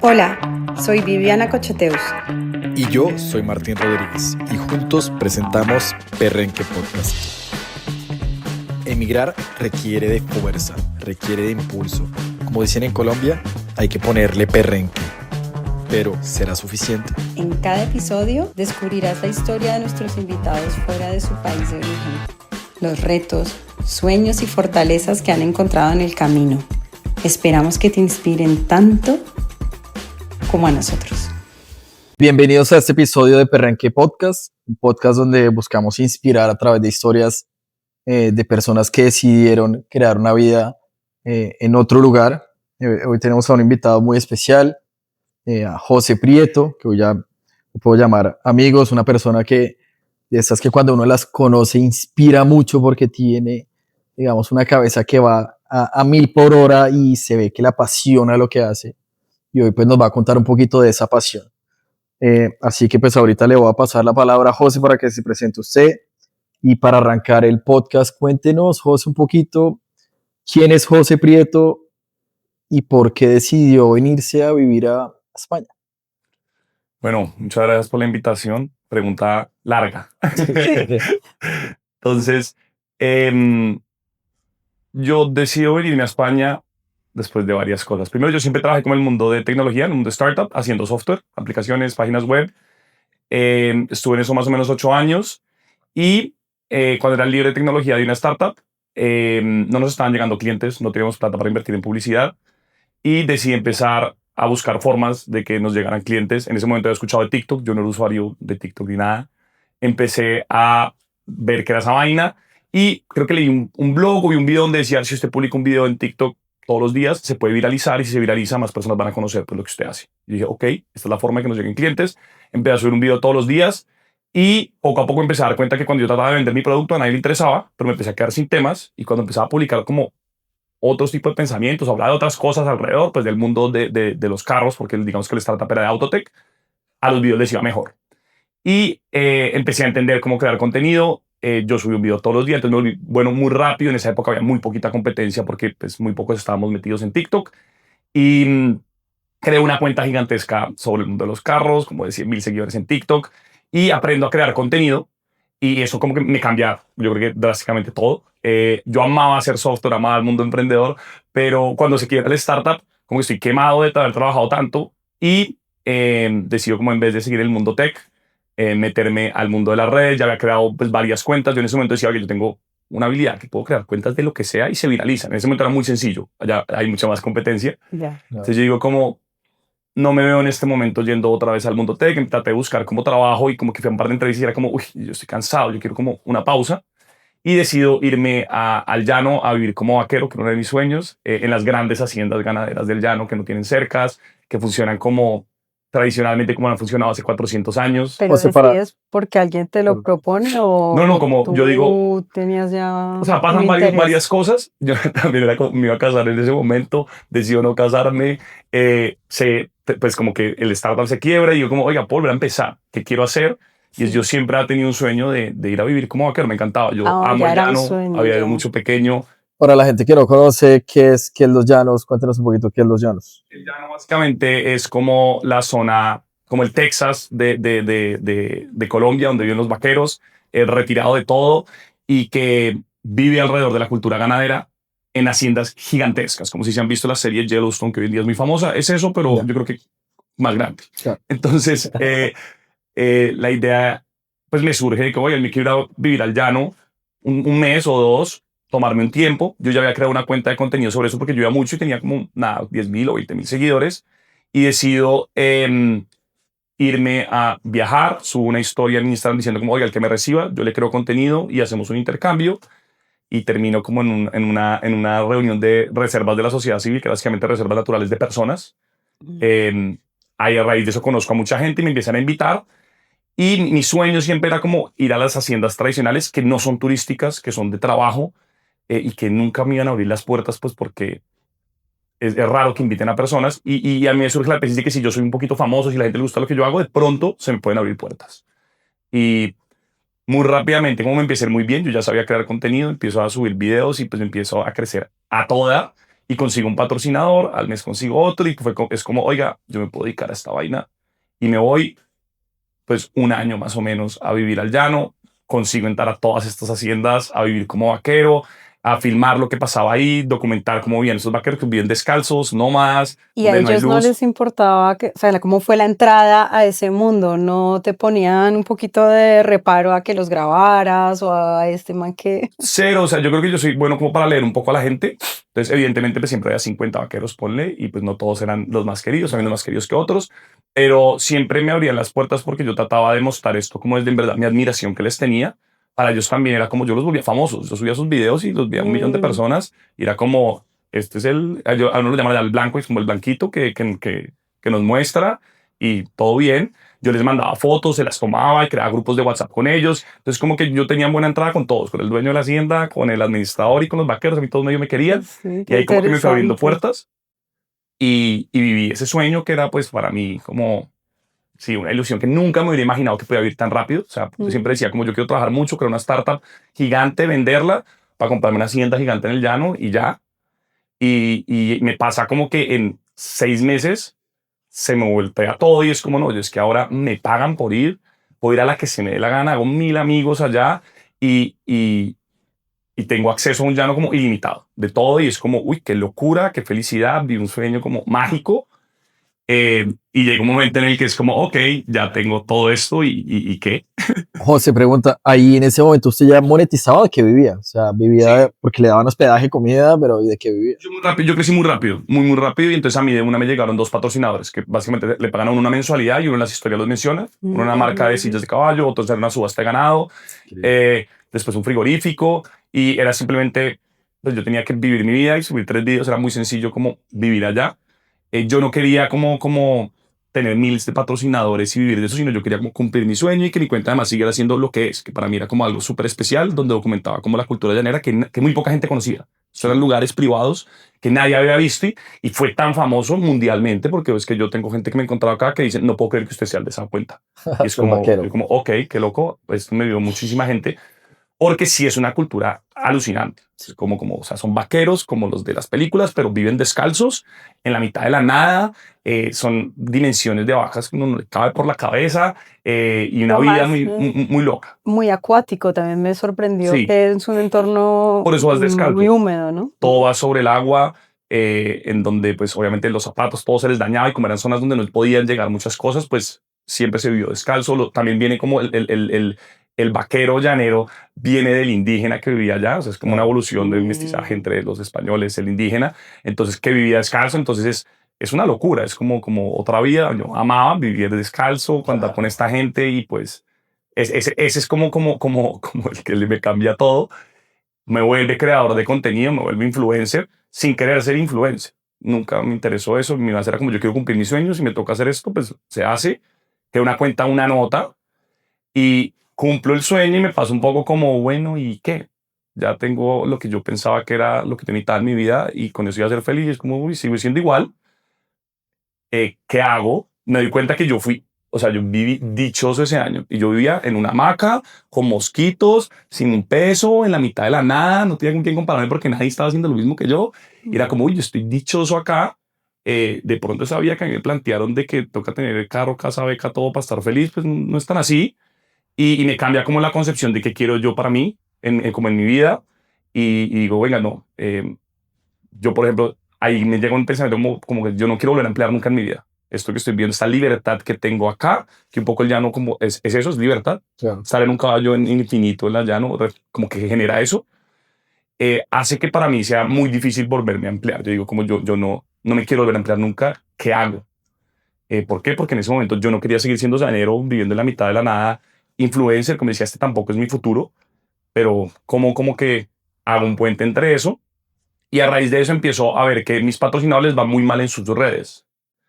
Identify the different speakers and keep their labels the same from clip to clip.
Speaker 1: Hola, soy Viviana Cocheteus.
Speaker 2: Y yo soy Martín Rodríguez y juntos presentamos Perrenque Podcast. Emigrar requiere de fuerza, requiere de impulso. Como dicen en Colombia, hay que ponerle perrenque. Pero, ¿será suficiente?
Speaker 1: En cada episodio descubrirás la historia de nuestros invitados fuera de su país de origen, los retos, sueños y fortalezas que han encontrado en el camino. Esperamos que te inspiren tanto como a nosotros.
Speaker 2: Bienvenidos a este episodio de Perrenque Podcast, un podcast donde buscamos inspirar a través de historias de personas que decidieron crear una vida en otro lugar. Hoy tenemos a un invitado muy especial, a José Prieto, que hoy ya lo puedo llamar amigos, una persona que de estas que cuando uno las conoce inspira mucho porque tiene, digamos, una cabeza que va a 1000 por hora y se ve que le apasiona lo que hace. Y hoy pues nos va a contar un poquito de esa pasión. Así que pues ahorita le voy a pasar la palabra a José para que se presente usted. Y para arrancar el podcast, cuéntenos, José, un poquito quién es José Prieto y por qué decidió venirse a vivir a España.
Speaker 3: Bueno, muchas gracias por la invitación. Pregunta larga. Entonces, yo decido venirme a España después de varias cosas. Primero, yo siempre trabajé con el mundo de tecnología, en el mundo de startup, haciendo software, aplicaciones, páginas web. Estuve en eso más o menos 8 años y cuando era el líder de tecnología de una startup, no nos estaban llegando clientes, no teníamos plata para invertir en publicidad y decidí empezar a buscar formas de que nos llegaran clientes. En ese momento había escuchado de TikTok, yo no era usuario de TikTok ni nada. Empecé a ver qué era esa vaina y creo que leí un blog o vi un video donde decía, si usted publica un video en TikTok todos los días, se puede viralizar y si se viraliza, más personas van a conocer pues, lo que usted hace. Y dije, ok, esta es la forma de que nos lleguen clientes. Empecé a subir un video todos los días y poco a poco empecé a dar cuenta que cuando yo trataba de vender mi producto a nadie le interesaba, pero me empecé a quedar sin temas y cuando empezaba a publicar como otros tipos de pensamientos, hablar de otras cosas alrededor, pues del mundo de los carros, porque digamos que el startup era de Autotech, a los videos les iba mejor. Y empecé a entender cómo crear contenido. Yo subí un video todos los días, entonces me volví bueno muy rápido. En esa época había muy poquita competencia porque pues, muy pocos estábamos metidos en TikTok. Y creé una cuenta gigantesca sobre el mundo de los carros, como de 100,000 seguidores en TikTok. Y aprendo a crear contenido. Y eso como que me cambia, yo creo que drásticamente todo. Yo amaba hacer software, amaba el mundo emprendedor, pero cuando se quiebra el startup, como que estoy quemado de haber trabajado tanto y decido como en vez de seguir el mundo tech, meterme al mundo de las redes. Ya había creado pues, varias cuentas. Yo en ese momento decía que yo tengo una habilidad que puedo crear cuentas de lo que sea y se viralizan. En ese momento era muy sencillo. Allá hay mucha más competencia.
Speaker 1: Ya.
Speaker 3: Entonces yo digo como no me veo en este momento yendo otra vez al mundo tech. Traté de buscar como trabajo y como que fui a un par de entrevistas y era como, uy, yo estoy cansado, yo quiero como una pausa. Y decido irme al llano a vivir como vaquero, que era uno de mis sueños, en las grandes haciendas ganaderas del llano que no tienen cercas, que funcionan como tradicionalmente como han funcionado hace 400 años.
Speaker 1: ¿Pero decides porque alguien te lo propone o
Speaker 3: No, como
Speaker 1: tú
Speaker 3: yo digo,
Speaker 1: tenías ya
Speaker 3: o sea, pasan varias cosas. Yo también me iba a casar en ese momento, decido no casarme, pues como que el startup se quiebra y yo como, oiga, puedo volver a empezar, ¿qué quiero hacer? Y yo siempre he tenido un sueño de ir a vivir como vaquero, me encantaba. Yo amo el llano, había ido mucho pequeño.
Speaker 2: Para la gente que no conoce qué es Los Llanos, cuéntenos un poquito qué es Los Llanos.
Speaker 3: El llano básicamente es como la zona, como el Texas de Colombia, donde viven los vaqueros, retirado de todo y que vive alrededor de la cultura ganadera en haciendas gigantescas, como si se han visto la serie Yellowstone, que hoy en día es muy famosa. Es eso, pero yo creo que más grande. Entonces, la idea pues me surge de que, oye, me quiero ir a vivir al llano un mes o dos, tomarme un tiempo. Yo ya había creado una cuenta de contenido sobre eso porque yo iba mucho y tenía como, nada, 10,000 o 20,000 seguidores. Y decido irme a viajar, subo una historia en Instagram diciendo como, oiga, el que me reciba, yo le creo contenido y hacemos un intercambio. Y termino como en una reunión de reservas de la sociedad civil, que básicamente reservas naturales de personas. Ahí a raíz de eso conozco a mucha gente y me empiezan a invitar. Y mi sueño siempre era como ir a las haciendas tradicionales que no son turísticas, que son de trabajo y que nunca me iban a abrir las puertas, pues porque es raro que inviten a personas. Y a mí me surge la tesis de que si yo soy un poquito famoso, si a la gente le gusta lo que yo hago, de pronto se me pueden abrir puertas. Y muy rápidamente, como me empecé muy bien, yo ya sabía crear contenido, empiezo a subir videos y pues empiezo a crecer a toda. y consigo un patrocinador, al mes consigo otro y es como, oiga, yo me puedo dedicar a esta vaina y me voy pues un año más o menos a vivir al llano, consigo entrar a todas estas haciendas, a vivir como vaquero, a filmar lo que pasaba ahí, documentar cómo vivían esos vaqueros que viven descalzos, nómadas,
Speaker 1: Y a
Speaker 3: donde no hay
Speaker 1: ellos no
Speaker 3: luz.
Speaker 1: les importaba o sea, cómo fue la entrada a ese mundo, no te ponían un poquito de reparo a que los grabaras o a este man que...
Speaker 3: Cero, o sea, yo creo que yo soy bueno como para leer un poco a la gente. Entonces, evidentemente, pues siempre había 50 vaqueros, ponle, y pues no todos eran los más queridos, había unos más queridos que otros, pero siempre me abrían las puertas porque yo trataba de mostrar esto como desde en verdad mi admiración que les tenía. Para ellos también era como yo los volvía famosos. Yo subía sus videos y los veía 1 millón de personas y era como, este es a uno lo llaman el blanco, es como el blanquito que nos muestra y todo bien. Yo les mandaba fotos, se las tomaba y creaba grupos de WhatsApp con ellos. Entonces, como que yo tenía buena entrada con todos, con el dueño de la hacienda, con el administrador y con los vaqueros. A mí todos medio me querían.
Speaker 1: Sí,
Speaker 3: Y ahí como que me fue abriendo
Speaker 1: interesante.
Speaker 3: puertas y viví ese sueño que era pues para mí como, sí, una ilusión que nunca me hubiera imaginado que podía vivir tan rápido. O sea, yo siempre decía como yo quiero trabajar mucho, crear una startup gigante, venderla para comprarme una hacienda gigante en el llano y ya. Y me pasa como que en 6 meses se me voltea todo y es como, no, yo es que ahora me pagan por ir, puedo ir a la que se me dé la gana, hago 1000 amigos allá y, y, y tengo acceso a un llano como ilimitado de todo y es como, uy, qué locura, qué felicidad, vi un sueño como mágico. Y llega un momento en el que es como, ok, ya tengo todo esto y ¿qué?
Speaker 2: José pregunta, ahí en ese momento usted ya monetizaba, ¿de qué vivía? O sea, vivía
Speaker 3: Sí.
Speaker 2: porque le daban hospedaje, comida, pero ¿y de qué vivía?
Speaker 3: Yo, muy rápido, yo crecí muy rápido, muy rápido y entonces a mí de una me llegaron 2 patrocinadores que básicamente le pagan a uno una mensualidad y uno en las historias los menciona. Uno una marca de sillas de caballo, otro era una subasta de ganado, después un frigorífico y era simplemente, pues yo tenía que vivir mi vida y subir 3 videos, era muy sencillo como vivir allá. Yo no quería como tener miles de patrocinadores y vivir de eso, sino yo quería como cumplir mi sueño y que mi cuenta además siguiera siendo lo que es, que para mí era como algo súper especial, donde documentaba como la cultura llanera que muy poca gente conocía. Estos eran lugares privados que nadie había visto y fue tan famoso mundialmente porque es que yo tengo gente que me he encontrado acá que dicen, no puedo creer que usted sea el de esa cuenta. Y es
Speaker 2: Soy vaquero.
Speaker 3: como, ok, qué loco, esto me vio muchísima gente porque sí es una cultura alucinante. Es como, o sea, son vaqueros como los de las películas, pero viven descalzos en la mitad de la nada. Son dimensiones de bajas que uno no le cabe por la cabeza y una
Speaker 1: Lo
Speaker 3: vida
Speaker 1: más,
Speaker 3: muy loca.
Speaker 1: muy acuático, también me sorprendió
Speaker 3: Sí,
Speaker 1: que es un entorno
Speaker 3: por eso vas
Speaker 1: muy
Speaker 3: descalzo.
Speaker 1: húmedo, ¿no?
Speaker 3: Todo va sobre el agua, en donde pues obviamente los zapatos todo se les dañaba y como eran zonas donde no podían llegar muchas cosas, pues siempre se vivió descalzo. También viene como el vaquero llanero, viene del indígena que vivía allá, o sea, es como una evolución del mestizaje entre los españoles, el indígena, entonces que vivía descalzo, entonces es una locura, es como otra vida. Yo amaba vivir descalzo, andar con esta gente y pues ese es como el que me cambia todo, me vuelve creador de contenido, me vuelve influencer sin querer ser influencer. Nunca me interesó eso, mi base era como yo quiero cumplir mis sueños, si me toca hacer esto, pues se hace, que una cuenta, una nota y cumplo el sueño y me paso un poco como, bueno, ¿y qué? Ya tengo lo que yo pensaba que era lo que necesitaba en mi vida y con eso iba a ser feliz. Es como, uy, sigo siendo igual. ¿Qué hago? Me doy cuenta que yo fui, o sea, yo viví dichoso ese año y yo vivía en una hamaca con mosquitos, sin un peso, en la mitad de la nada, no tenía con quién compararme porque nadie estaba haciendo lo mismo que yo. Y era como, uy, yo estoy dichoso acá. De pronto sabía que a mí me plantearon de que toca tener el carro, casa, beca, todo para estar feliz, pues no es tan así. Y me cambia como la concepción de qué quiero yo para mí, como en mi vida. Y digo, venga, no. Yo, por ejemplo, ahí me llega un pensamiento como que yo no quiero volver a emplear nunca en mi vida. Esto que estoy viendo, esta libertad que tengo acá, que un poco el llano como es eso, es libertad.
Speaker 2: Claro.
Speaker 3: Estar en un caballo en infinito en el llano, como que genera eso. Hace que para mí sea muy difícil volverme a emplear. Yo digo, como yo no me quiero volver a emplear nunca, ¿qué hago? ¿Por qué? Porque en ese momento yo no quería seguir siendo llanero, viviendo en la mitad de la nada, influencer, como decía, este tampoco es mi futuro, pero como que hago un puente entre eso y a raíz de eso empiezo a ver que mis patrocinadores les va muy mal en sus redes.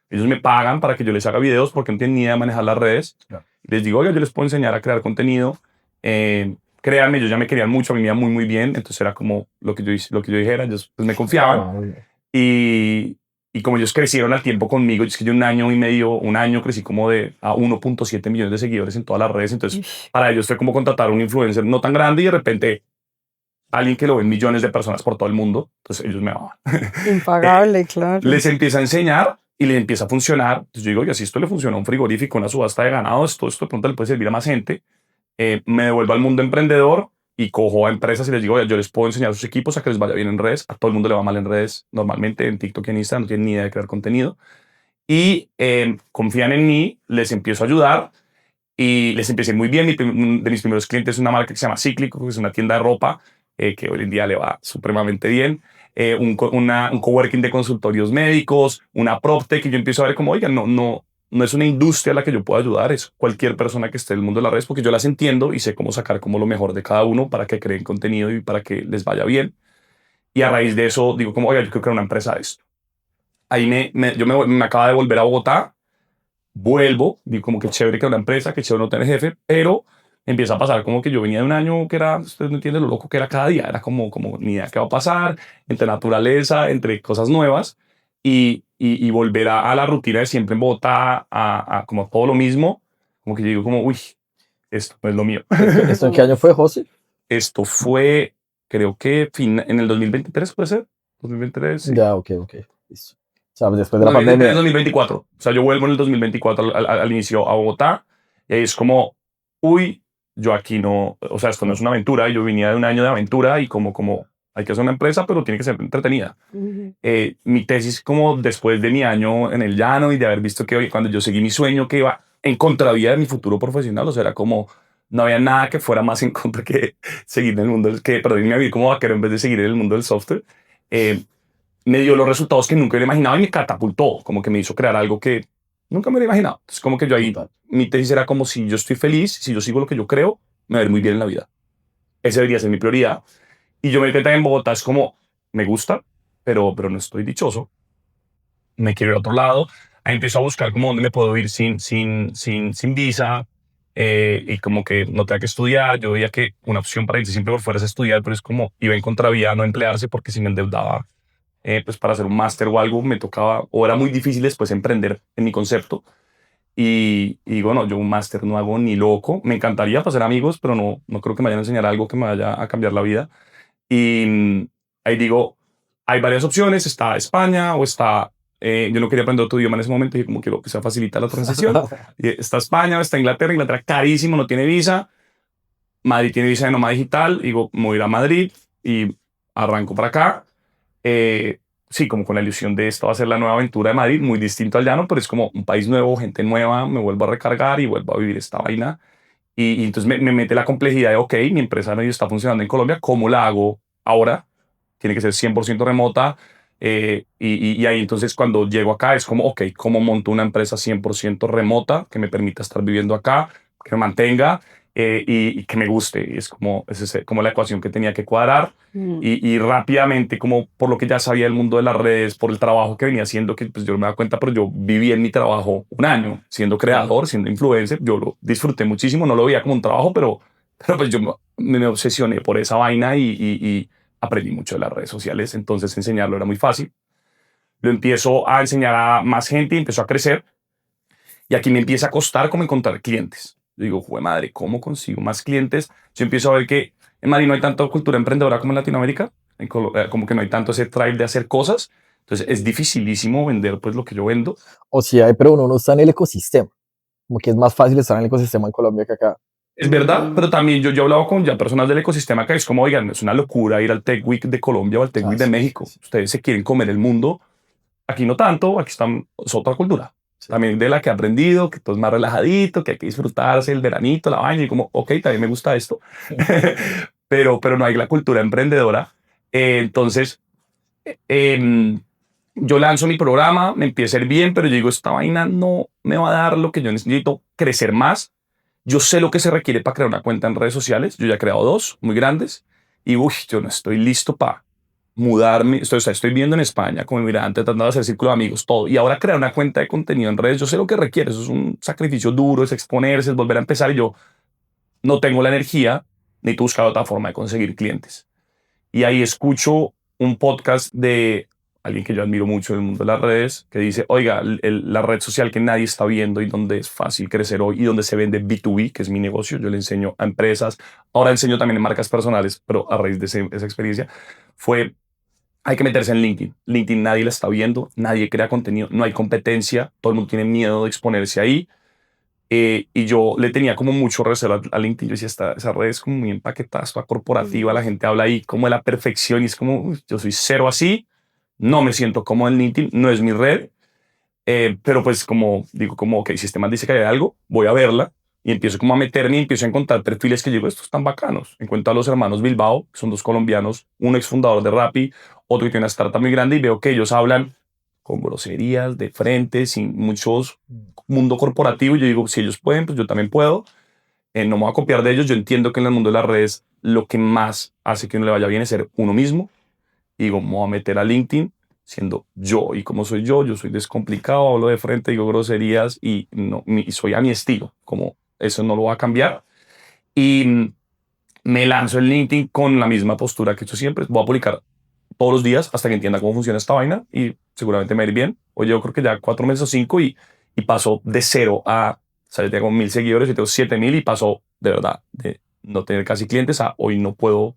Speaker 3: Ellos me pagan para que yo les haga videos porque no tienen ni idea de manejar las redes. Claro. Les digo, oiga, yo les puedo enseñar a crear contenido. Créanme, ellos ya me querían mucho, a mí me iba muy bien, entonces era como lo que yo dijera, ellos pues me confiaban. Y como ellos crecieron al tiempo conmigo, es que yo un año crecí como a 1.7 millones de seguidores en todas las redes. Entonces, para ellos fue como contratar a un influencer no tan grande y de repente alguien que lo ven millones de personas por todo el mundo, entonces ellos me amaban.
Speaker 1: Impagable, claro.
Speaker 3: Les empieza a enseñar y les empieza a funcionar. Entonces yo digo, oye, si esto le funciona a un frigorífico, una subasta de ganado, esto de pronto le puede servir a más gente. Me devuelvo al mundo emprendedor y cojo a empresas y les digo, oye, yo les puedo enseñar a sus equipos a que les vaya bien en redes. A todo el mundo le va mal en redes, normalmente en TikTok y en Instagram no tienen ni idea de crear contenido. Y confían en mí, les empiezo a ayudar y les empecé muy bien. De mis primeros clientes es una marca que se llama Cíclico, que es una tienda de ropa que hoy en día le va supremamente bien. Un coworking de consultorios médicos, una PropTech, y yo empiezo a ver como, oigan, no es una industria a la que yo pueda ayudar, es cualquier persona que esté en el mundo de las redes, porque yo las entiendo y sé cómo sacar como lo mejor de cada uno para que creen contenido y para que les vaya bien. Y a raíz de eso digo como, oiga, yo quiero crear una empresa de esto. Ahí me acaba de volver a Bogotá, vuelvo, digo como que chévere que una empresa, que chévere no tener jefe, pero empieza a pasar como que yo venía de un año que era, usted no entiende lo loco que era cada día, era como ni idea qué va a pasar, entre naturaleza, entre cosas nuevas, y volver a la rutina de siempre en Bogotá, a como todo lo mismo, como que yo digo como, uy, esto no es lo mío.
Speaker 2: ¿Esto en qué año fue, José?
Speaker 3: Esto fue, creo que en el 2023, ¿puede ser? 2023, sí.
Speaker 2: Ya, ok. Listo. O sea, después de la
Speaker 3: 2023,
Speaker 2: pandemia.
Speaker 3: 2024. O sea, yo vuelvo en el 2024 al inicio a Bogotá y ahí es como, uy, yo aquí no, o sea, esto no es una aventura. Yo venía de un año de aventura y como hay que hacer una empresa, pero tiene que ser entretenida. Mi tesis como después de mi año en el llano y de haber visto que cuando yo seguí mi sueño que iba en contravía de mi futuro profesional, o sea, era como, no había nada que fuera más en contra que seguir en el mundo, perdón, irme a vivir como vaquero en vez de seguir en el mundo del software. Me dio los resultados que nunca hubiera imaginado y me catapultó, como que me hizo crear algo que nunca me hubiera imaginado. Entonces, como que yo ahí, mi tesis era como si yo estoy feliz, si yo sigo lo que yo creo, me va a ir muy bien en la vida. Esa debería ser mi prioridad. Y yo me quedé en Bogotá, es como, me gusta, pero no estoy dichoso. Me quiero ir a otro lado. Ahí empiezo a buscar como dónde me puedo ir sin visa y como que no tenga que estudiar. Yo veía que una opción para irse siempre por fuera es estudiar, pero es como iba en contravía a no emplearse porque si me endeudaba pues para hacer un máster o algo me tocaba, o era muy difícil después emprender en mi concepto. Y bueno, yo un máster no hago ni loco. Me encantaría hacer amigos, pero no creo que me vayan a enseñar algo que me vaya a cambiar la vida. Y ahí digo, hay varias opciones, está España o está, yo no quería aprender otro idioma en ese momento, y como quiero que se facilita la transición. Y está España o está Inglaterra carísimo, no tiene visa. Madrid tiene visa de nómada digital, digo, me voy a ir a Madrid y arranco para acá. Sí, como con la ilusión de esto va a ser la nueva aventura de Madrid, muy distinto al llano, pero es como un país nuevo, gente nueva, me vuelvo a recargar y vuelvo a vivir esta vaina. Y entonces me mete la complejidad de, ok, mi empresa medio está funcionando en Colombia, ¿cómo la hago ahora? Tiene que ser 100% remota. Y ahí entonces cuando llego acá es como, ok, ¿cómo monto una empresa 100% remota que me permita estar viviendo acá, que me mantenga y que me guste? Y es como, como la ecuación que tenía que cuadrar. Y rápidamente, como por lo que ya sabía del mundo de las redes, por el trabajo que venía haciendo, que pues yo no me daba cuenta, pero yo viví en mi trabajo un año siendo creador, siendo influencer. Yo lo disfruté muchísimo, no lo veía como un trabajo, pero pues yo me obsesioné por esa vaina y aprendí mucho de las redes sociales. Entonces enseñarlo era muy fácil. Lo empiezo a enseñar a más gente y empezó a crecer. Y aquí me empieza a costar como encontrar clientes. Yo digo, jue madre, ¿cómo consigo más clientes? Yo empiezo a ver que en Madrid no hay tanta cultura emprendedora como en Latinoamérica. Como que no hay tanto ese drive de hacer cosas. Entonces es dificilísimo vender pues lo que yo vendo.
Speaker 2: O sí hay, pero uno no está en el ecosistema. Como que es más fácil estar en el ecosistema en Colombia que acá.
Speaker 3: Es verdad, pero también yo he hablado con ya personas del ecosistema que es como, oigan, es una locura ir al Tech Week de Colombia o al Tech Week de México.
Speaker 2: Sí.
Speaker 3: Ustedes se quieren comer el mundo. Aquí no tanto, aquí es otra cultura. Sí. También de la que he aprendido, que todo es más relajadito, que hay que disfrutarse el veranito, la vaina, y como, ok, también me gusta esto. pero no hay la cultura emprendedora. Entonces, yo lanzo mi programa, me empieza a ir bien, pero yo digo, esta vaina no me va a dar lo que yo necesito, crecer más. Yo sé lo que se requiere para crear una cuenta en redes sociales. Yo ya he creado 2 muy grandes y yo no estoy listo para mudarme. Estoy viviendo en España como inmigrante, tratando de hacer círculo de amigos, todo. Y ahora crear una cuenta de contenido en redes, yo sé lo que requiere. Eso es un sacrificio duro, es exponerse, es volver a empezar. Y yo no tengo la energía, necesito buscar otra forma de conseguir clientes. Y ahí escucho un podcast de alguien que yo admiro mucho en el mundo de las redes, que dice, oiga, la red social que nadie está viendo y donde es fácil crecer hoy y donde se vende B2B, que es mi negocio, yo le enseño a empresas, ahora enseño también en marcas personales, pero a raíz de esa experiencia, fue, hay que meterse en LinkedIn. LinkedIn nadie la está viendo, nadie crea contenido, no hay competencia, todo el mundo tiene miedo de exponerse ahí. Y yo le tenía como mucho recelo a LinkedIn. Yo decía, esa red es como muy empaquetada, está corporativa, la gente habla ahí como de la perfección y es como, "Uy, yo soy cero así, no me siento cómodo en LinkedIn, no es mi red". Pero pues como digo, como, ok, si este man dice que hay algo, voy a verla y empiezo como a meterme y empiezo a encontrar perfiles que yo digo, estos están bacanos. Encuentro a los hermanos Bilbao, que son dos colombianos, un exfundador de Rappi, otro que tiene una startup muy grande y veo que ellos hablan con groserías, de frente, sin muchos mundo corporativo. Y yo digo, si ellos pueden, pues yo también puedo. No me voy a copiar de ellos. Yo entiendo que en el mundo de las redes lo que más hace que uno le vaya bien es ser uno mismo. Y digo, me voy a meter a LinkedIn siendo yo. Y como soy yo soy descomplicado, hablo de frente, digo groserías y, no, y soy a mi estilo. Como eso no lo va a cambiar. Y me lanzo en LinkedIn con la misma postura que he hecho siempre. Voy a publicar todos los días hasta que entienda cómo funciona esta vaina y seguramente me va a ir bien. Oye, yo creo que ya 4 meses o 5 y paso de cero a, o sea, yo tengo 1.000 seguidores y tengo 7.000 y paso de verdad de no tener casi clientes a hoy no puedo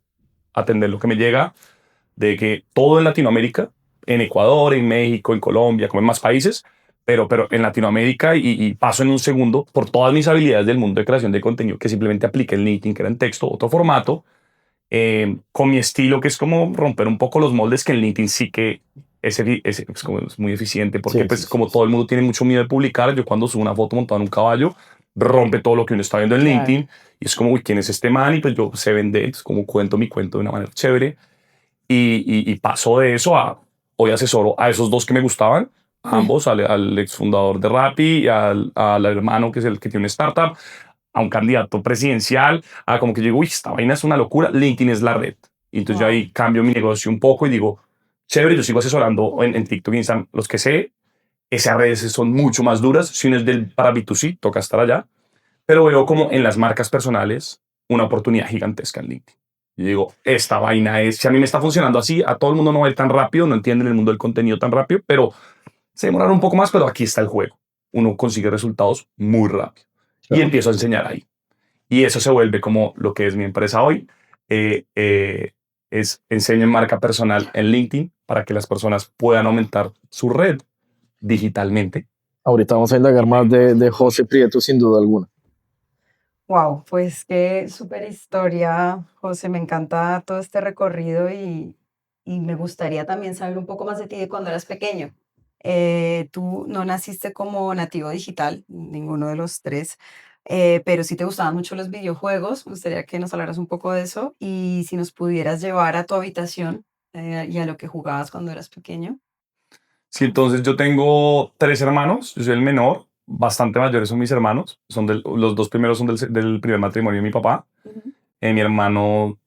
Speaker 3: atender lo que me llega, de que todo en Latinoamérica, en Ecuador, en México, en Colombia, como en más países, pero en Latinoamérica y paso en un segundo por todas mis habilidades del mundo de creación de contenido que simplemente apliqué en LinkedIn, que era en texto, otro formato, con mi estilo, que es como romper un poco los moldes, que en LinkedIn sí que es como es muy eficiente, porque
Speaker 2: Sí,
Speaker 3: pues
Speaker 2: sí, sí,
Speaker 3: como
Speaker 2: sí.
Speaker 3: todo el mundo tiene mucho miedo de publicar, yo cuando subo una foto montada en un caballo, rompe todo lo que uno está viendo en
Speaker 1: Claro.
Speaker 3: LinkedIn, y es como, uy, ¿quién es este man? Y pues yo se vende, es como cuento mi cuento de una manera chévere, y paso de eso a, hoy asesoro a esos dos que me gustaban, a ambos, al exfundador de Rappi y al hermano que es el que tiene una startup, a un candidato presidencial, a como que yo digo, uy, esta vaina es una locura, LinkedIn es la red. Y entonces yo
Speaker 1: Wow.
Speaker 3: ahí cambio mi negocio un poco y digo, chévere, yo sigo asesorando en TikTok y Instagram, los que sé, esas redes son mucho más duras, si uno es del para B2C, toca estar allá, pero veo como en las marcas personales una oportunidad gigantesca en LinkedIn. Y digo, esta vaina es, si a mí me está funcionando así, a todo el mundo no va a ir tan rápido, no entienden el mundo del contenido tan rápido, pero se demoraron un poco más, pero aquí está el juego. Uno consigue resultados muy rápido y
Speaker 2: Claro.
Speaker 3: empiezo a enseñar ahí. Y eso se vuelve como lo que es mi empresa hoy. Eh, eh, enseño en marca personal en LinkedIn para que las personas puedan aumentar su red digitalmente.
Speaker 2: Ahorita vamos a indagar más de José Prieto, sin duda alguna.
Speaker 1: Wow, pues qué súper historia, José. Me encanta todo este recorrido y me gustaría también saber un poco más de ti de cuando eras pequeño. Tú no naciste como nativo digital, ninguno de los tres, pero sí te gustaban mucho los videojuegos. Me gustaría que nos hablaras un poco de eso y si nos pudieras llevar a tu habitación y a lo que jugabas cuando eras pequeño.
Speaker 3: Sí, entonces yo tengo 3 hermanos, yo soy el menor, bastante mayores son mis hermanos, los dos primeros son del primer matrimonio de mi papá.
Speaker 1: Ujú.
Speaker 3: Mi hermano,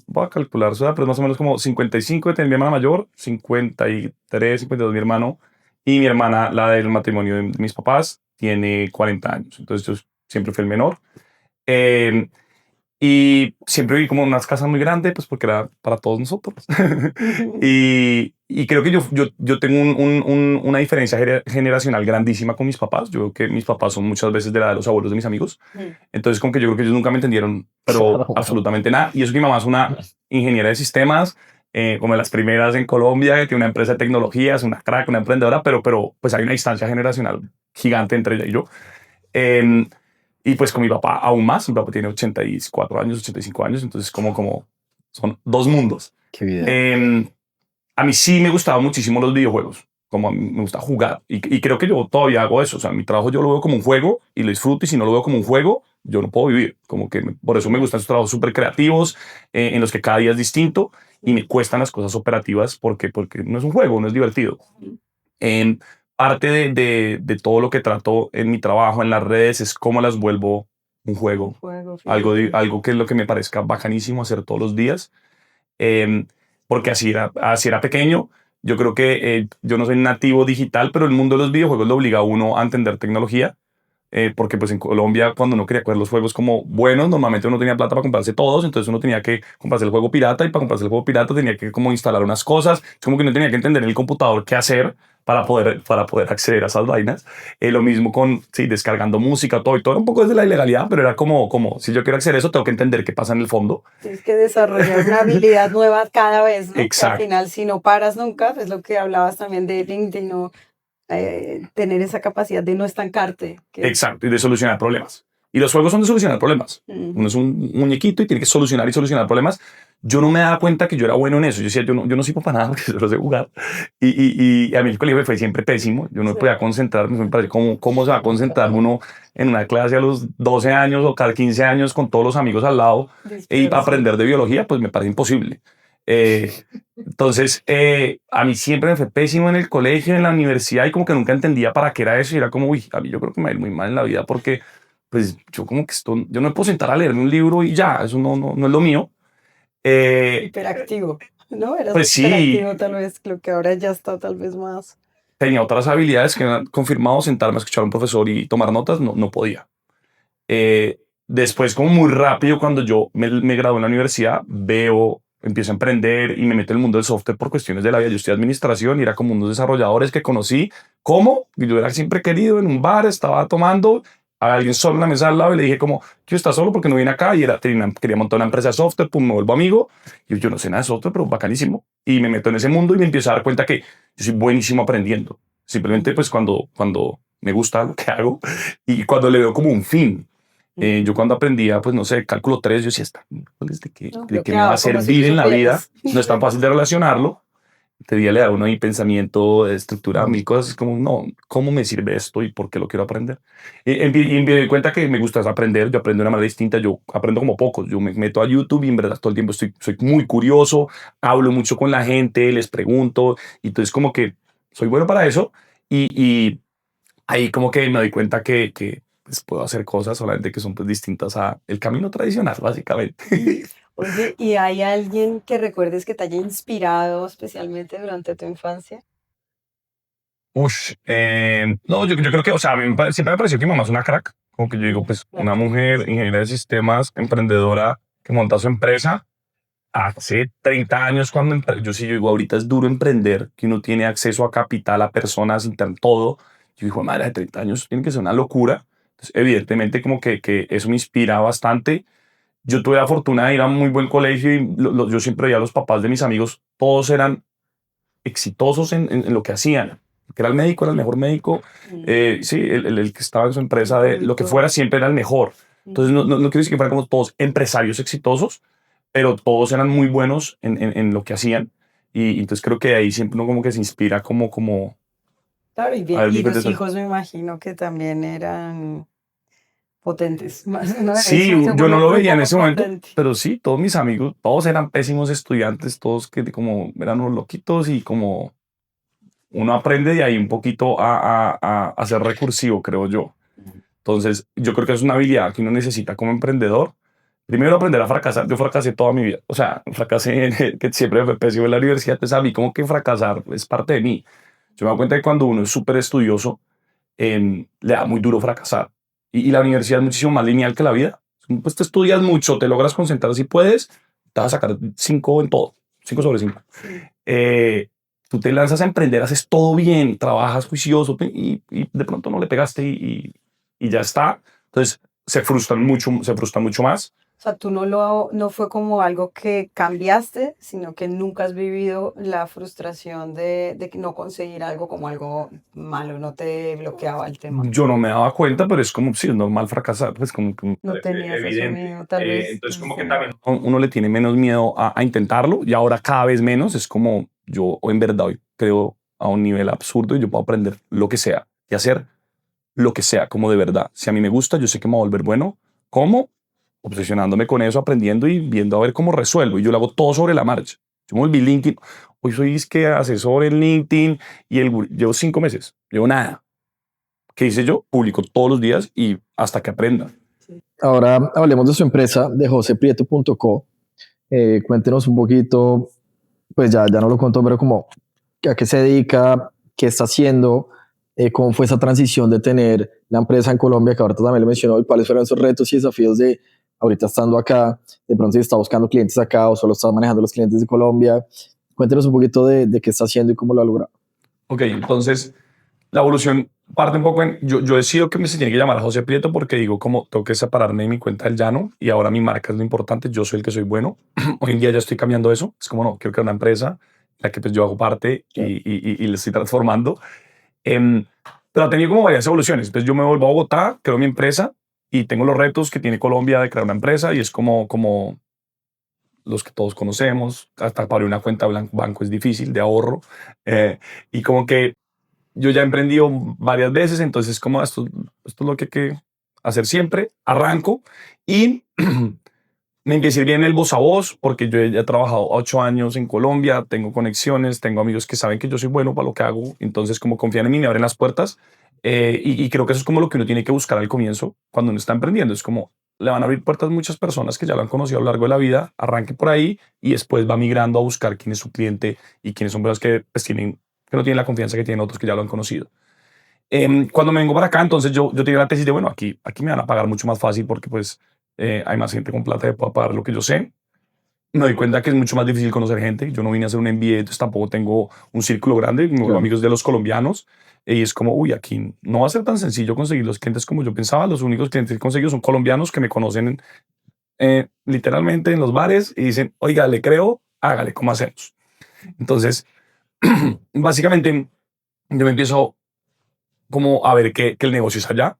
Speaker 3: voy a calcular su edad, pero es más o menos como 55 de tener mi hermana mayor, 53, 52 mi hermano, y mi hermana, la del matrimonio de mis papás, tiene 40 años. Entonces yo siempre fui el menor. Eh, y siempre viví como en unas casas muy grandes, pues porque era para todos nosotros. Y creo que yo tengo una diferencia generacional grandísima con mis papás. Yo creo que mis papás son muchas veces de la de los abuelos de mis amigos.
Speaker 1: Ujú.
Speaker 3: Entonces, como que yo creo que ellos nunca me entendieron, pero
Speaker 2: Claro.
Speaker 3: absolutamente nada. Y eso que mi mamá es una ingeniera de sistemas, como de las primeras en Colombia, que tiene una empresa de tecnología, es una crack, una emprendedora, pero pues hay una distancia generacional gigante entre ella y yo. Em, y pues con mi papá aún más, mi papá tiene 84 años, 85 años, entonces como son dos mundos.
Speaker 2: Qué vida.
Speaker 3: A mí sí me gustaban muchísimo los videojuegos, como a mí me gusta jugar y creo que yo todavía hago eso, o sea, mi trabajo yo lo veo como un juego y lo disfruto y si no lo veo como un juego, yo no puedo vivir, como que por eso me gustan esos trabajos súper creativos en los que cada día es distinto y me cuestan las cosas operativas porque no es un juego, no es divertido. En parte de todo lo que trato en mi trabajo en las redes es cómo las vuelvo un
Speaker 1: Un
Speaker 3: juego,
Speaker 1: juego,
Speaker 3: algo,
Speaker 1: fíjate.
Speaker 3: algo que es lo que me parezca bacanísimo hacer todos los días. Em, Porque así era pequeño. Yo creo que yo no soy nativo digital, pero el mundo de los videojuegos lo obliga a uno a entender tecnología. porque pues en Colombia cuando uno quería coger los juegos como buenos, normalmente uno tenía plata para comprarse todos, entonces uno tenía que comprarse el juego pirata y para comprarse el juego pirata tenía que como instalar unas cosas, es como que uno tenía que entender en el computador qué hacer para poder acceder a esas vainas. Lo mismo con, sí, descargando música, todo y todo, era un poco desde la ilegalidad, pero era como si yo quiero acceder a eso, tengo que entender qué pasa en el fondo.
Speaker 1: Tienes que desarrollar una habilidad nueva cada vez, ¿no? Que al
Speaker 3: Exacto.
Speaker 1: final, si no paras nunca, es lo que hablabas también de LinkedIn, ¿no? Tener esa capacidad de no estancarte.
Speaker 3: Exacto, y de solucionar problemas. Y los juegos son de solucionar problemas. Uno es un muñequito y tiene que solucionar y solucionar problemas. Yo no me daba cuenta que yo era bueno en eso. Yo decía, yo no sirvo para nada porque yo no sé jugar. Y a mí el colegio me fue siempre pésimo. Yo no podía concentrarme. Me parece cómo se va a concentrar uno en una clase a los 12 años o cada 15 años con todos los amigos al lado y aprender de biología, pues me parece imposible. Entonces, a mí siempre me fue pésimo en el colegio, en la universidad, y como que nunca entendía para qué era eso. Y era como, uy, a mí yo creo que me va a ir muy mal en la vida porque, pues, yo como que yo no me puedo sentar a leerme un libro y ya, eso no es lo mío.
Speaker 1: Hiperactivo, ¿no? Eras
Speaker 3: Pues sí,
Speaker 1: hiperactivo tal vez, lo que ahora ya está tal vez más.
Speaker 3: tenía otras habilidades que me han confirmado, sentarme a escuchar a un profesor y tomar notas, no podía. Después, como muy rápido, cuando yo me gradué en la universidad, empiezo a emprender y me meto en el mundo del software por cuestiones de la vida. Yo estudié administración y era como unos desarrolladores que conocí. ¿Cómo? Yo era siempre querido en un bar, estaba tomando a alguien solo en la mesa al lado y le dije como, yo estás solo porque no viene acá y quería montar una empresa de software, pues me vuelvo amigo. Y yo no sé nada de software, pero bacanísimo. Y me meto en ese mundo y me empiezo a dar cuenta que yo soy buenísimo aprendiendo. Simplemente pues cuando me gusta lo que hago y cuando le veo como un fin. Yo cuando aprendía, pues no sé, cálculo 3, yo decía, ¿de qué me va a servir en la vida? No es tan fácil de relacionarlo. Te día le da uno ahí pensamiento, estructura, mil cosas. Es como, no, ¿cómo me sirve esto y por qué lo quiero aprender? Y me doy cuenta que me gusta aprender. Yo aprendo de una manera distinta. Yo aprendo como pocos. Yo me meto a YouTube y en verdad todo el tiempo soy muy curioso. Hablo mucho con la gente, les pregunto. Y entonces como que soy bueno para eso. Y ahí como que me doy cuenta que pues, puedo hacer cosas solamente que son pues, distintas a el camino tradicional, básicamente.
Speaker 1: Oye, ¿y hay alguien que recuerdes que te haya inspirado especialmente durante tu infancia?
Speaker 3: No, yo creo que, o sea, a mí siempre me pareció que mi mamá es una crack. Como que yo digo, pues una mujer ingeniera de sistemas, emprendedora, que monta su empresa. Hace 30 años yo sí, yo digo, ahorita es duro emprender, que uno tiene acceso a capital, a personas, todo. Yo digo, madre, de 30 años tiene que ser una locura. Entonces, evidentemente, como que eso me inspira bastante. Yo tuve la fortuna de ir a un muy buen colegio y yo siempre veía a los papás de mis amigos, todos eran exitosos en lo que hacían. Que era el médico, era el mejor médico. Sí, el que estaba en su empresa, de lo que fuera, siempre era el mejor. Entonces, no quiero decir que fueran como todos empresarios exitosos, pero todos eran muy buenos en lo que hacían. Y entonces creo que ahí siempre uno como que se inspira como
Speaker 1: Claro, y
Speaker 3: a
Speaker 1: bien,
Speaker 3: ver
Speaker 1: y los
Speaker 3: diferentes.
Speaker 1: hijos me imagino que también eran potentes. Más uno de
Speaker 3: Sí,
Speaker 1: eso se
Speaker 3: yo no
Speaker 1: vuelve
Speaker 3: lo
Speaker 1: muy
Speaker 3: veía en
Speaker 1: poco
Speaker 3: ese momento,
Speaker 1: potente.
Speaker 3: pero sí, todos mis amigos, todos eran pésimos estudiantes, todos que como eran unos loquitos y como uno aprende de ahí un poquito a ser recursivo, creo yo. Entonces, yo creo que es una habilidad que uno necesita como emprendedor. Primero, aprender a fracasar. Yo fracasé toda mi vida. O sea, fracasé, que siempre fue pésimo en la universidad. Entonces, a mí como que fracasar es parte de mí. Yo me doy cuenta que cuando uno es súper estudioso, le da muy duro fracasar. Y la universidad es muchísimo más lineal que la vida. Pues te estudias mucho, te logras concentrar si puedes, te vas a sacar 5 en todo, 5/5. Tú te lanzas a emprender, haces todo bien, trabajas juicioso y de pronto no le pegaste y ya está. Entonces se frustran mucho más.
Speaker 1: O sea, tú no fue como algo que cambiaste, sino que nunca has vivido la frustración de no conseguir algo como algo malo, no te bloqueaba el tema.
Speaker 3: Yo no me daba cuenta, pero es como si es normal fracasar, pues como que me
Speaker 1: No
Speaker 3: parece
Speaker 1: tenías
Speaker 3: evidente.
Speaker 1: asumido, tal vez.
Speaker 3: Entonces como que también uno le tiene menos miedo a intentarlo y ahora cada vez menos es como yo en verdad hoy creo a un nivel absurdo y yo puedo aprender lo que sea y hacer lo que sea como de verdad. Si a mí me gusta, yo sé que me va a volver bueno. ¿Cómo? Obsesionándome con eso, aprendiendo y viendo a ver cómo resuelvo. Y yo lo hago todo sobre la marcha. Yo me volví LinkedIn. Hoy soy asesor en LinkedIn y llevo 5 meses. Llevo nada. ¿Qué hice yo? Publico todos los días y hasta que aprenda.
Speaker 2: Ahora hablemos de su empresa, de joseprieto.co. Cuéntenos un poquito, pues ya no lo contó, pero como a qué se dedica, qué está haciendo, ¿Cómo fue esa transición de tener la empresa en Colombia, que ahorita también le mencionó, y cuáles fueron esos retos y desafíos de ahorita estando acá, de pronto si está buscando clientes acá o solo está manejando los clientes de Colombia? Cuéntenos un poquito de qué está haciendo y cómo lo ha logrado.
Speaker 3: Ok, entonces la evolución parte un poco en... Yo decido que me se tiene que llamar José Prieto porque digo como tengo que separarme de mi cuenta del llano y ahora mi marca es lo importante, yo soy el que soy bueno. Hoy en día ya estoy cambiando eso, es como no, quiero crear una empresa en la que pues yo hago parte y le estoy transformando. Em, pero ha tenido como varias evoluciones. Pues yo me vuelvo a Bogotá, creo mi empresa y tengo los retos que tiene Colombia de crear una empresa y es como los que todos conocemos. Hasta para abrir una cuenta de banco es difícil, de ahorro. Y como que yo ya he emprendido varias veces, entonces como esto es lo que hay que hacer siempre. Arranco y me empieza a ir bien el voz a voz porque yo ya he trabajado 8 años en Colombia, tengo conexiones, tengo amigos que saben que yo soy bueno para lo que hago, entonces como confían en mí, me abren las puertas y creo que eso es como lo que uno tiene que buscar al comienzo cuando uno está emprendiendo, es como le van a abrir puertas muchas personas que ya lo han conocido a lo largo de la vida, arranque por ahí y después va migrando a buscar quién es su cliente y quiénes son personas que, pues, que no tienen la confianza que tienen otros que ya lo han conocido. Cuando me vengo para acá, entonces yo tenía la tesis de, bueno, aquí me van a pagar mucho más fácil porque pues hay más gente con plata que pueda pagar lo que yo sé. Me doy cuenta que es mucho más difícil conocer gente. Yo no vine a hacer un MBA, entonces tampoco tengo un círculo grande, me vuelvo amigos de los colombianos. Y es como, uy, aquí no va a ser tan sencillo conseguir los clientes como yo pensaba. Los únicos clientes que he conseguido son colombianos que me conocen literalmente en los bares y dicen, oiga, le creo, hágale, ¿cómo hacemos? Entonces, básicamente, yo me empiezo como a ver que el negocio es allá.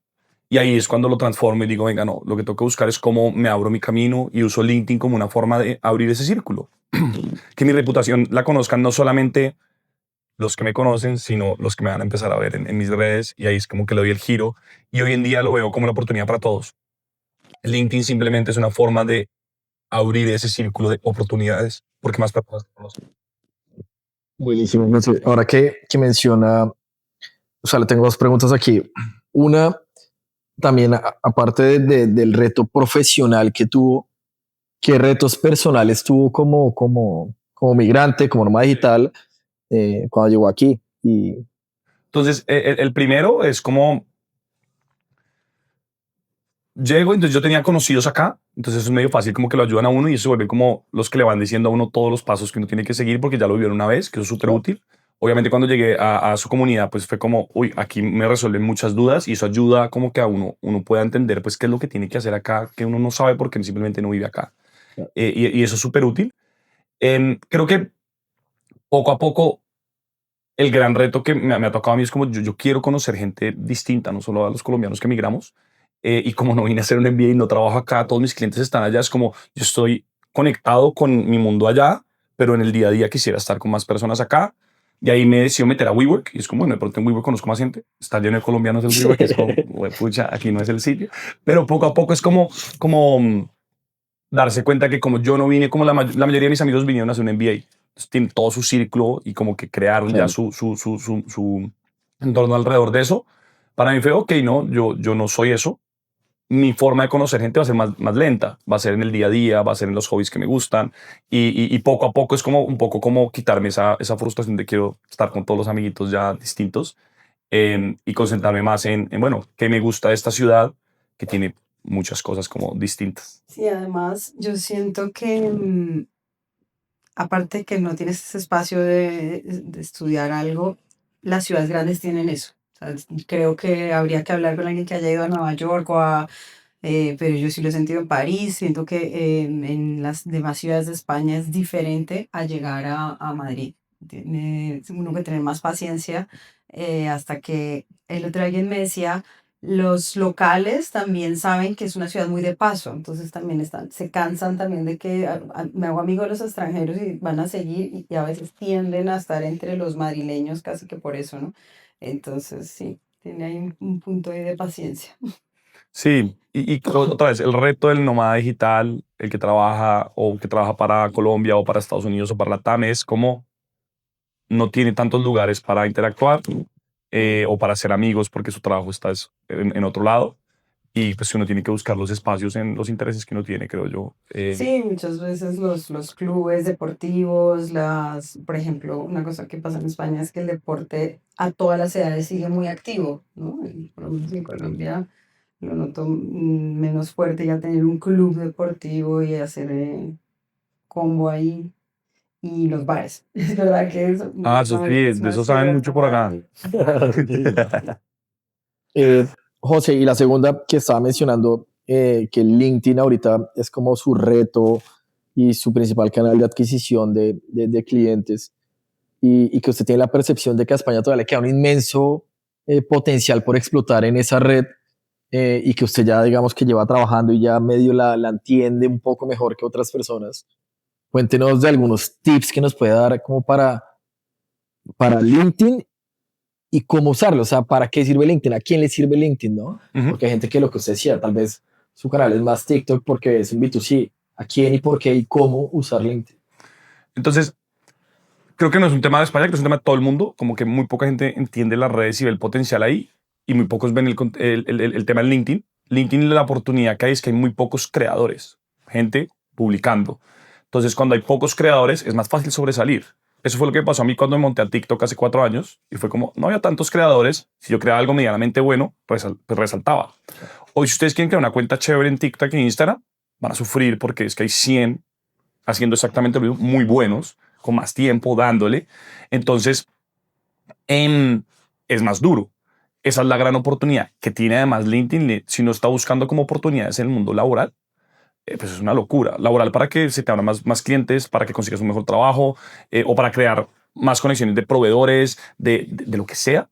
Speaker 3: Y ahí es cuando lo transformo y digo, venga, no, lo que tengo que buscar es cómo me abro mi camino y uso LinkedIn como una forma de abrir ese círculo. Que mi reputación la conozcan no solamente los que me conocen, sino los que me van a empezar a ver en mis redes. Y ahí es como que le doy el giro. Y hoy en día lo veo como una oportunidad para todos. LinkedIn simplemente es una forma de abrir ese círculo de oportunidades porque más personas te conocen.
Speaker 2: Buenísimo. Ahora que menciona, o sea, le tengo dos preguntas aquí. Una, también aparte del reto profesional que tuvo, ¿qué retos personales tuvo como migrante, como nómada digital, cuando llegó aquí? Y
Speaker 3: Entonces, el primero es como llego, entonces yo tenía conocidos acá, entonces es medio fácil como que lo ayudan a uno y eso se vuelve como los que le van diciendo a uno todos los pasos que uno tiene que seguir porque ya lo vieron una vez, que eso es súper útil. Obviamente cuando llegué a su comunidad pues fue como, uy, aquí me resuelven muchas dudas y eso ayuda como que a uno pueda entender pues qué es lo que tiene que hacer acá, que uno no sabe porque simplemente no vive acá. Y eso es súper útil. Creo que poco a poco el gran reto que me ha tocado a mí es como yo quiero conocer gente distinta, no solo a los colombianos que migramos. Y como no vine a hacer un MBA y no trabajo acá, todos mis clientes están allá, es como yo estoy conectado con mi mundo allá, pero en el día a día quisiera estar con más personas acá. Y ahí me decido meter a WeWork y es como, bueno, de pronto en WeWork conozco más gente. Está lleno de colombianos el WeWork, es como, "Hue pucha, aquí no es el sitio". Pero poco a poco es como darse cuenta que como yo no vine, como la mayoría de mis amigos vinieron a hacer un MBA, entonces tienen todo su círculo y como que crearon ya su entorno alrededor de eso. Para mí fue, ok, no, yo no soy eso. Mi forma de conocer gente va a ser más lenta, va a ser en el día a día, va a ser en los hobbies que me gustan y poco a poco es como un poco como quitarme esa frustración de quiero estar con todos los amiguitos ya distintos y concentrarme más bueno, qué me gusta de esta ciudad que tiene muchas cosas como distintas.
Speaker 1: Sí, además yo siento que aparte que no tienes ese espacio de estudiar algo, las ciudades grandes tienen eso. O sea, creo que habría que hablar con alguien que haya ido a Nueva York pero yo sí lo he sentido en París, siento que en las demás ciudades de España es diferente a llegar a Madrid. Tiene uno que tener más paciencia hasta que el otro alguien me decía, los locales también saben que es una ciudad muy de paso, entonces también se cansan también de que me hago amigo de los extranjeros y van a seguir y a veces tienden a estar entre los madrileños casi que por eso, ¿no? Entonces sí, tiene ahí un punto ahí de paciencia.
Speaker 3: Sí, y otra vez, el reto del nómada digital, el que trabaja o que trabaja para Colombia o para Estados Unidos o para la TAM es como no tiene tantos lugares para interactuar o para ser amigos porque su trabajo está en otro lado. y pues uno tiene que buscar los espacios en los intereses que uno tiene, creo yo.
Speaker 1: Sí, muchas veces los clubes deportivos, por ejemplo, una cosa que pasa en España es que el deporte a todas las edades sigue muy activo, ¿no? Y por lo menos en Colombia lo noto menos fuerte ya tener un club deportivo y hacer combo ahí y los bares. Es verdad que eso
Speaker 3: Eso sí,
Speaker 1: es
Speaker 3: de eso
Speaker 1: más
Speaker 3: saben
Speaker 1: chévere
Speaker 3: mucho por
Speaker 1: tomar.
Speaker 3: acá.
Speaker 2: Eh, José, y la segunda que estaba mencionando, que LinkedIn ahorita es como su reto y su principal canal de adquisición de clientes, y que usted tiene la percepción de que a España todavía le queda un inmenso potencial por explotar en esa red, y que usted ya digamos que lleva trabajando y ya medio la entiende un poco mejor que otras personas. Cuéntenos de algunos tips que nos puede dar como para LinkedIn y cómo usarlo, o sea, para qué sirve LinkedIn, a quién le sirve LinkedIn, ¿no?
Speaker 3: Ujú.
Speaker 2: Porque hay gente que lo que usted decía, tal vez su canal es más TikTok porque es un B2C, a quién y por qué y cómo usar LinkedIn.
Speaker 3: Entonces, creo que no es un tema de España, creo que es un tema de todo el mundo, como que muy poca gente entiende las redes y ve el potencial ahí, y muy pocos ven el tema del LinkedIn. LinkedIn, la oportunidad que hay es que hay muy pocos creadores, gente publicando. Entonces, cuando hay pocos creadores, es más fácil sobresalir. Eso fue lo que pasó a mí cuando me monté a TikTok hace 4 años, y fue como, no había tantos creadores, si yo creaba algo medianamente bueno, pues resaltaba. Hoy, si ustedes quieren crear una cuenta chévere en TikTok e Instagram, van a sufrir porque es que hay 100 haciendo exactamente lo mismo, muy buenos, con más tiempo, dándole. Entonces, es más duro. Esa es la gran oportunidad que tiene además LinkedIn. Si no está buscando como oportunidades en el mundo laboral, pues es una locura. Laboral para que se te abran más clientes, para que consigas un mejor trabajo, o para crear más conexiones de proveedores, de lo que sea.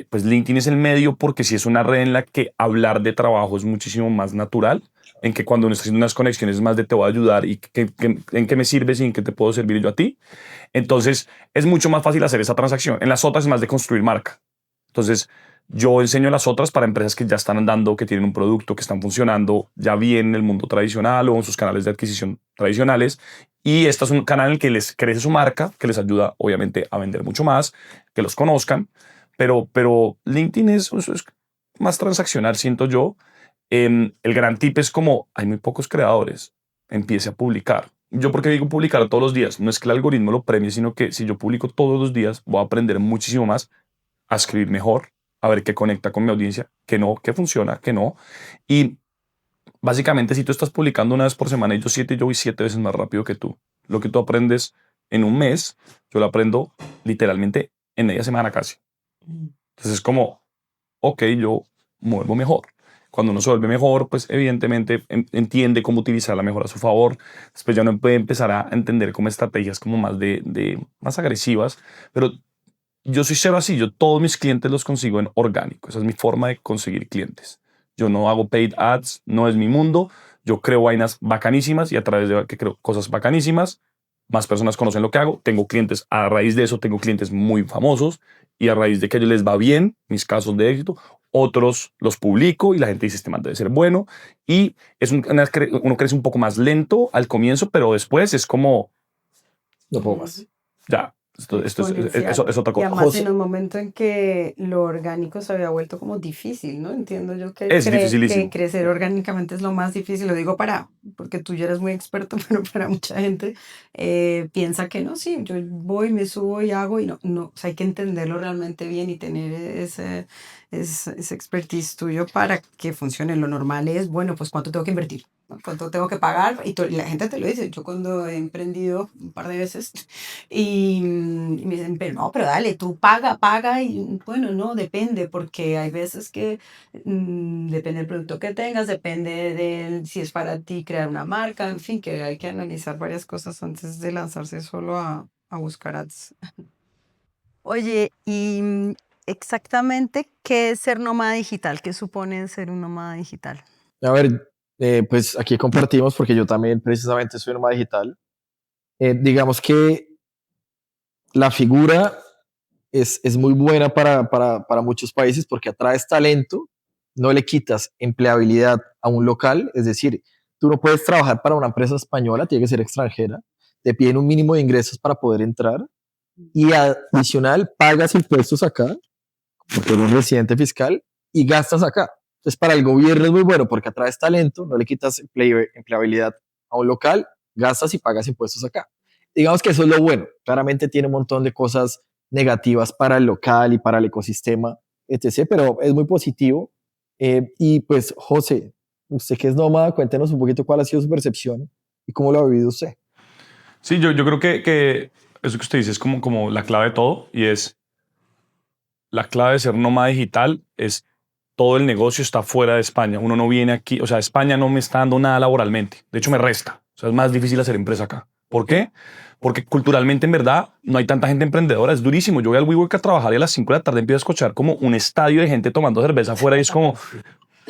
Speaker 3: Pues LinkedIn es el medio porque si es una red en la que hablar de trabajo es muchísimo más natural, en que cuando uno está haciendo unas conexiones es más de te voy a ayudar y en qué me sirves y en qué te puedo servir yo a ti. Entonces es mucho más fácil hacer esa transacción. En las otras es más de construir marca. Entonces yo enseño las otras para empresas que ya están andando, que tienen un producto, que están funcionando ya bien en el mundo tradicional o en sus canales de adquisición tradicionales. Y este es un canal en el que les crece su marca, que les ayuda obviamente a vender mucho más, que los conozcan. Pero LinkedIn es más transaccional, siento yo. El gran tip es como hay muy pocos creadores, empiece a publicar. Yo porque digo publicar todos los días, no es que el algoritmo lo premie, sino que si yo publico todos los días voy a aprender muchísimo más a escribir mejor, a ver qué conecta con mi audiencia, qué no, qué funciona, qué no. Y básicamente si tú estás publicando una vez por semana y yo voy 7 veces más rápido que tú. Lo que tú aprendes en un mes, yo lo aprendo literalmente en media semana casi. Entonces es como, ok, yo me vuelvo mejor. Cuando uno se vuelve mejor, pues evidentemente entiende cómo utilizarla mejor a su favor. Después ya uno puede empezar a entender como estrategias como más más agresivas. Pero yo soy cero así. Yo todos mis clientes los consigo en orgánico. Esa es mi forma de conseguir clientes. Yo no hago paid ads, no es mi mundo. Yo creo vainas bacanísimas y a través de que creo cosas bacanísimas, más personas conocen lo que hago. Tengo clientes a raíz de eso, tengo clientes muy famosos y a raíz de que a ellos les va bien, mis casos de éxito, otros los publico y la gente dice, este man debe ser bueno. Y uno crece un poco más lento al comienzo, pero después es como,
Speaker 2: No puedo más.
Speaker 3: ya, esto
Speaker 1: Exponencial.
Speaker 3: es otra
Speaker 1: Y
Speaker 3: cosa.
Speaker 1: además en un momento en que lo orgánico se había vuelto como difícil, ¿no? Entiendo yo que,
Speaker 3: Es
Speaker 1: que
Speaker 3: dificilísimo.
Speaker 1: crecer orgánicamente es lo más difícil. Lo digo porque tú ya eres muy experto, pero para mucha gente piensa que no, sí, yo voy, me subo y hago y no, no, o sea, hay que entenderlo realmente bien y tener ese expertise tuyo para que funcione. Lo normal es, bueno, pues cuánto tengo que invertir, ¿no? Cuánto tengo que pagar y la gente te lo dice. Yo cuando he emprendido un par de veces y me dicen, pero no, pero dale, tú paga y bueno, no, depende, porque hay veces que depende del producto que tengas, depende de si es para ti crear una marca, en fin, que hay que analizar varias cosas antes de lanzarse solo a buscar ads. Oye, y exactamente, ¿qué es ser nómada digital? ¿Qué supone ser un nómada digital?
Speaker 2: A ver, pues aquí compartimos porque yo también precisamente soy nómada digital. Digamos que la figura es muy buena para muchos países porque atraes talento, no le quitas empleabilidad a un local, es decir, tú no puedes trabajar para una empresa española, tiene que ser extranjera, te piden un mínimo de ingresos para poder entrar y adicional pagas impuestos acá, porque eres residente fiscal y gastas acá. Entonces, para el gobierno es muy bueno porque atraes talento, no le quitas empleabilidad a un local, gastas y pagas impuestos acá. Digamos que eso es lo bueno. Claramente tiene un montón de cosas negativas para el local y para el ecosistema, etc., pero es muy positivo. Y pues, José, usted que es nómada, cuéntenos un poquito cuál ha sido su percepción y cómo lo ha vivido usted.
Speaker 3: Sí, yo creo que eso que usted dice es como la clave de todo, y es la clave de ser nómada digital es todo el negocio está fuera de España. Uno no viene aquí, o sea, España no me está dando nada laboralmente. De hecho, me resta. O sea, es más difícil hacer empresa acá. ¿Por qué? Porque culturalmente, en verdad, no hay tanta gente emprendedora. Es durísimo. Yo voy al WeWork a trabajar y a las 5 de la tarde empiezo a escuchar como un estadio de gente tomando cerveza afuera y es como,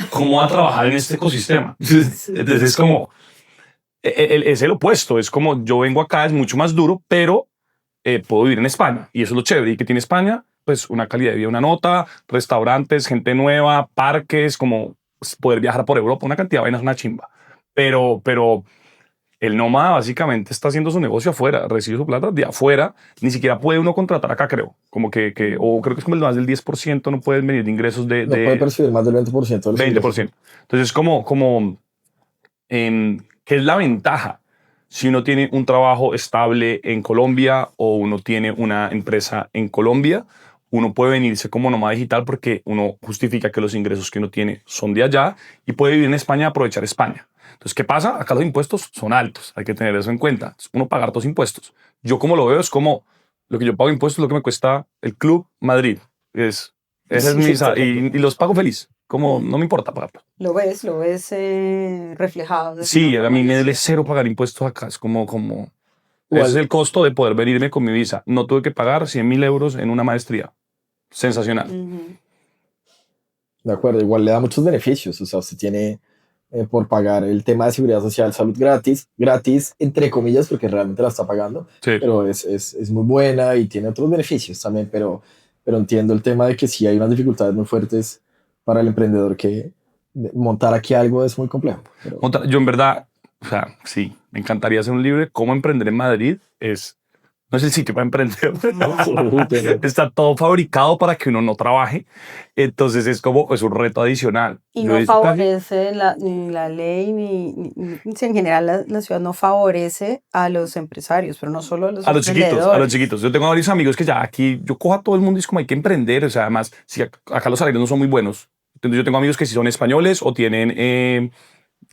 Speaker 3: ¿cómo va a trabajar en este ecosistema? Entonces es como, es el opuesto. Es como, yo vengo acá, es mucho más duro, pero puedo vivir en España. Y eso es lo chévere. ¿Y que tiene España? Pues una calidad de vida, una nota, restaurantes, gente nueva, parques, como poder viajar por Europa, una cantidad de vainas, una chimba. Pero el nómada básicamente está haciendo su negocio afuera, recibe su plata de afuera, ni siquiera puede uno contratar acá, creo. Como o creo que es como el más del 10%, no pueden venir de ingresos
Speaker 2: No puede percibir más del 20% de los
Speaker 3: 20%. Entonces, ¿qué es la ventaja? Si uno tiene un trabajo estable en Colombia o uno tiene una empresa en Colombia, uno puede venirse como nómada digital porque uno justifica que los ingresos que uno tiene son de allá y puede vivir en España y aprovechar España. Entonces, ¿qué pasa? Acá los impuestos son altos, hay que tener eso en cuenta. Entonces, uno pagar dos impuestos. Yo como lo veo es como lo que yo pago impuestos es lo que me cuesta el Club Madrid. Esa es mi y los pago feliz. Como no me importa pagarlo.
Speaker 1: Lo ves reflejado.
Speaker 3: Sí, a mí me duele cero pagar impuestos acá. Es como ese es el costo de poder venirme con mi visa. No tuve que pagar 100.000 euros en una maestría. Sensacional.
Speaker 2: De acuerdo, igual le da muchos beneficios. O sea, usted tiene por pagar el tema de seguridad social, salud gratis, entre comillas, porque realmente la está pagando,
Speaker 3: Sí.
Speaker 2: pero es muy buena y tiene otros beneficios también, pero entiendo el tema de que sí hay unas dificultades muy fuertes para el emprendedor, que montar aquí algo es muy complejo. Pero...
Speaker 3: Yo en verdad, o sea, sí, me encantaría hacer un libro de cómo emprender en Madrid. No es el sitio para emprender. Está todo fabricado para que uno no trabaje. Entonces es como un reto adicional.
Speaker 1: Y no favorece ni la ley, ni en general la ciudad no favorece a los empresarios, pero no solo a los emprendedores.
Speaker 3: A los chiquitos. Yo tengo varios amigos que ya aquí, yo cojo a todo el mundo y es como hay que emprender. O sea, además, si acá los salarios no son muy buenos. Entonces yo tengo amigos que sí son españoles o tienen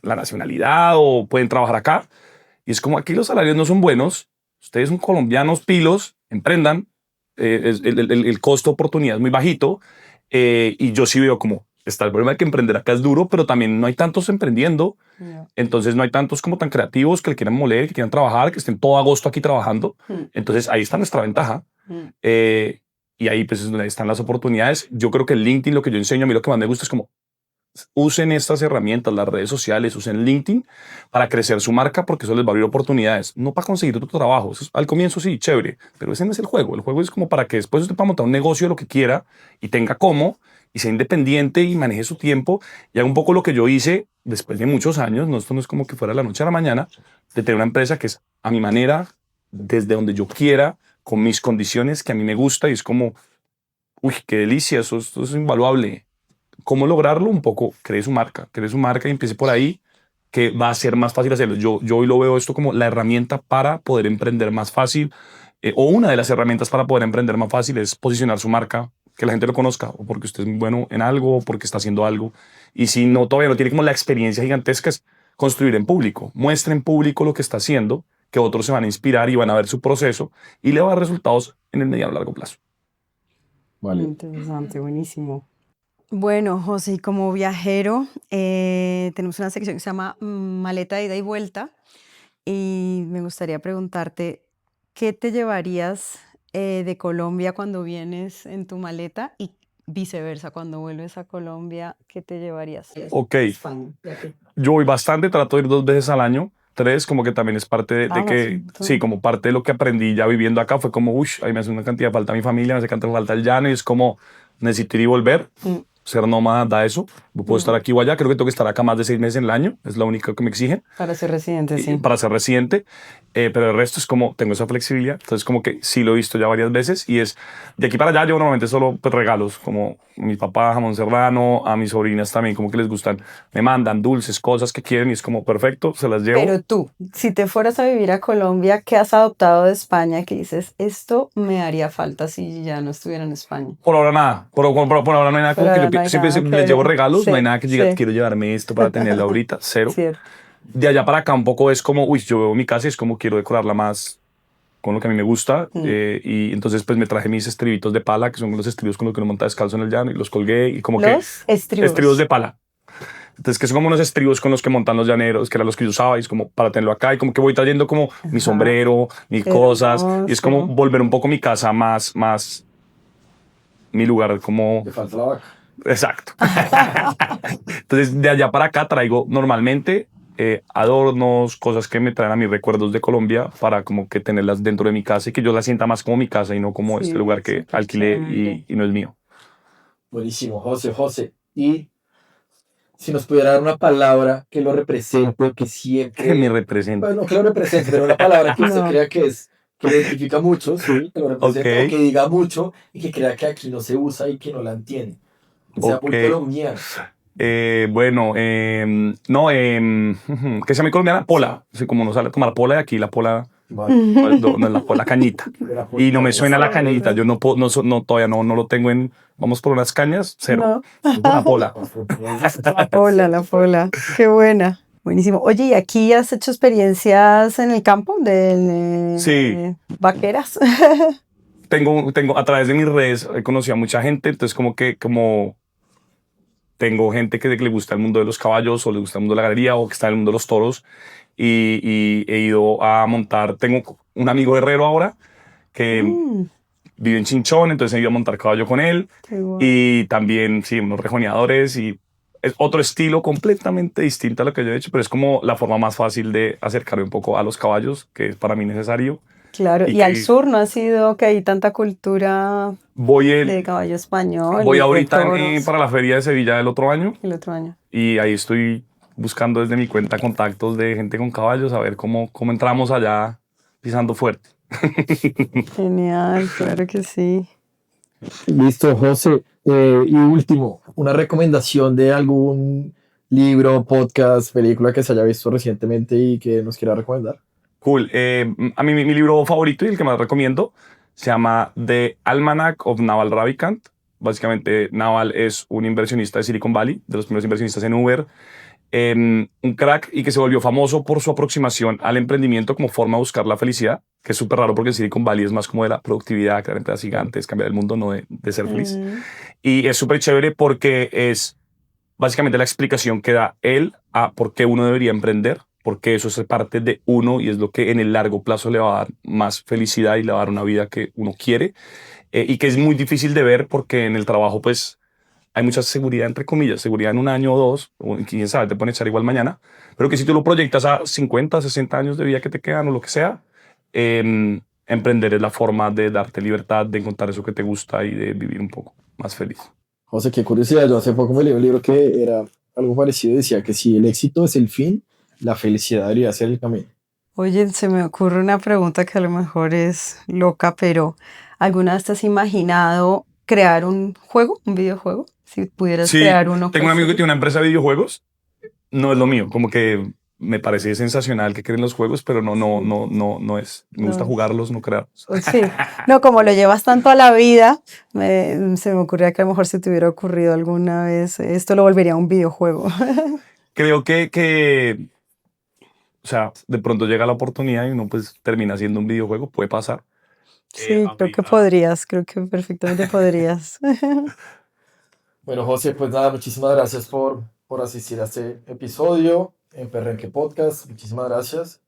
Speaker 3: la nacionalidad o pueden trabajar acá. Y es como aquí los salarios no son buenos. Ustedes son colombianos pilos, emprendan, el costo de oportunidad es muy bajito, y yo sí veo como está el problema de que emprender acá es duro, pero también no hay tantos emprendiendo, entonces no hay tantos como tan creativos que le quieran moler, que quieran trabajar, que estén todo agosto aquí trabajando, entonces ahí está nuestra ventaja, y ahí pues es donde están las oportunidades. Yo creo que el LinkedIn, lo que yo enseño, a mí lo que más me gusta es como usen estas herramientas, las redes sociales, usen LinkedIn para crecer su marca, porque eso les va a abrir oportunidades, no para conseguir otro trabajo. Eso al comienzo sí, chévere, pero ese no es el juego. El juego es como para que después usted pueda montar un negocio, lo que quiera, y tenga cómo, y sea independiente y maneje su tiempo, y haga un poco lo que yo hice después de muchos años. No, esto no es como que fuera la noche a la mañana, de tener una empresa que es a mi manera, desde donde yo quiera, con mis condiciones que a mí me gusta, y es como, uy, qué delicia, eso es invaluable. ¿Cómo lograrlo? Un poco, cree su marca y empiece por ahí, que va a ser más fácil hacerlo. Yo hoy lo veo esto como la herramienta para poder emprender más fácil, o una de las herramientas para poder emprender más fácil es posicionar su marca, que la gente lo conozca, o porque usted es muy bueno en algo, o porque está haciendo algo. Y si no, todavía no tiene como la experiencia gigantesca, es construir en público. Muestre en público lo que está haciendo, que otros se van a inspirar y van a ver su proceso, y le va a dar resultados en el mediano a largo plazo.
Speaker 1: Vale. Interesante, buenísimo. Bueno, José, y como viajero, tenemos una sección que se llama Maleta de ida y vuelta, y me gustaría preguntarte, ¿qué te llevarías de Colombia cuando vienes en tu maleta y viceversa, cuando vuelves a Colombia, qué te llevarías?
Speaker 3: Ok, yo voy bastante, trato de ir 2 veces al año, 3, como que también es parte de que, sí, como parte de lo que aprendí ya viviendo acá, fue como, uy, ahí me hace una cantidad de falta mi familia, me hace cantidad de falta el llano, y es como, necesito ir y volver. Ser nómada da eso. Puedo estar aquí o allá, creo que tengo que estar acá más de 6 meses en el año, es la única que me exigen.
Speaker 1: Para ser residente, sí.
Speaker 3: Para ser residente, pero el resto es como, tengo esa flexibilidad, entonces como que sí lo he visto ya varias veces y es, de aquí para allá yo normalmente solo pues, regalos, como a mi papá, jamón serrano, a mis sobrinas también, como que les gustan, me mandan dulces, cosas que quieren y es como perfecto, se las llevo.
Speaker 1: Pero tú, si te fueras a vivir a Colombia, ¿qué has adoptado de España que dices, esto me haría falta si ya no estuviera en España?
Speaker 3: Por ahora nada, por ahora no hay nada como que yo siempre les llevo regalos,
Speaker 1: sí,
Speaker 3: no hay nada que diga,
Speaker 1: sí.
Speaker 3: quiero llevarme esto para tenerlo ahorita, cero.
Speaker 1: Cierto.
Speaker 3: De allá para acá un poco es como, uy, yo veo mi casa y es como quiero decorarla más con lo que a mí me gusta y entonces pues me traje mis estribitos de pala, que son los estribos con los que uno monta descalzo en el llano y los colgué y como
Speaker 1: ¿Los
Speaker 3: que...
Speaker 1: estribos?
Speaker 3: Estribos de pala. Entonces que son como unos estribos con los que montan los llaneros, que eran los que yo usaba y es como para tenerlo acá y como que voy trayendo como mi sombrero, mis cosas y es como volver un poco mi casa más mi lugar como...
Speaker 2: Le falta la vaca.
Speaker 3: Exacto. Entonces, de allá para acá traigo normalmente adornos, cosas que me traen a mis recuerdos de Colombia para como que tenerlas dentro de mi casa y que yo la sienta más como mi casa y no como este lugar que alquilé y no es mío.
Speaker 2: Buenísimo, José. Y si nos pudiera dar una palabra que lo represente, que siempre...
Speaker 3: Que me representa.
Speaker 2: Bueno, que lo represente, pero una palabra que usted crea que es... que lo identifica mucho, sí, que lo representa, o que diga mucho y que crea que aquí no se usa y que no la entiende. O sea, muy colombiano.
Speaker 3: Bueno, que sea muy colombiana, pola. Así como no sale a tomar pola de aquí, la pola... No es la pola cañita. Y no me suena la cañita. Yo no puedo, todavía no lo tengo en... Vamos por unas cañas, cero. La pola.
Speaker 1: La pola. Qué buena. Buenísimo. Oye, ¿y aquí has hecho experiencias en el campo de vaqueras?
Speaker 3: Tengo, a través de mis redes he conocido a mucha gente, entonces como tengo gente que le gusta el mundo de los caballos o le gusta el mundo de la galería o que está en el mundo de los toros y he ido a montar, tengo un amigo herrero ahora que vive en Chinchón, entonces he ido a montar caballo con él y también, sí, unos rejoneadores y es otro estilo completamente distinto a lo que yo he hecho, pero es como la forma más fácil de acercarme un poco a los caballos, que es para mí necesario.
Speaker 1: Claro, y al sur no ha sido que hay tanta cultura de caballo español.
Speaker 3: Voy ahorita para la feria de Sevilla del otro año.
Speaker 1: El otro año.
Speaker 3: Y ahí estoy buscando desde mi cuenta contactos de gente con caballos, a ver cómo entramos allá pisando fuerte.
Speaker 1: Genial, claro que sí.
Speaker 2: Listo, José. Y último, una recomendación de algún libro, podcast, película que se haya visto recientemente y que nos quiera recomendar.
Speaker 3: Cool. A mí mi libro favorito y el que más recomiendo se llama The Almanac of Naval Ravikant. Básicamente, Naval es un inversionista de Silicon Valley, de los primeros inversionistas en Uber, un crack y que se volvió famoso por su aproximación al emprendimiento como forma de buscar la felicidad, que es súper raro porque el Silicon Valley es más como de la productividad, crear empresas gigantes, cambiar el mundo, no de ser feliz. Y es súper chévere porque es básicamente la explicación que da él a por qué uno debería emprender, porque eso es parte de uno y es lo que en el largo plazo le va a dar más felicidad y le va a dar una vida que uno quiere y que es muy difícil de ver porque en el trabajo pues hay mucha seguridad, entre comillas, seguridad en un año o dos, o quién sabe, te pone a echar igual mañana, pero que si tú lo proyectas a 50, 60 años de vida que te quedan o lo que sea, emprender es la forma de darte libertad, de encontrar eso que te gusta y de vivir un poco más feliz.
Speaker 2: José, qué curiosidad, yo hace poco me leí un libro que era algo parecido, decía que si el éxito es el fin, la felicidad debería ser el camino.
Speaker 1: Oye, se me ocurre una pregunta que a lo mejor es loca, pero ¿alguna vez te has imaginado crear un juego, un videojuego? Si pudieras crear uno.
Speaker 3: Tengo un amigo que tiene una empresa de videojuegos. No es lo mío, como que me parece sensacional que creen los juegos, pero no es. Me gusta jugarlos, no crearlos.
Speaker 1: Sí, no, como lo llevas tanto a la vida, se me ocurría que a lo mejor si te hubiera ocurrido alguna vez, esto lo volvería un videojuego.
Speaker 3: Creo que o sea, de pronto llega la oportunidad y uno pues termina haciendo un videojuego, puede pasar.
Speaker 1: Sí, creo que perfectamente podrías.
Speaker 2: Bueno, José, pues nada, muchísimas gracias por asistir a este episodio en Perrenque Podcast. Muchísimas gracias.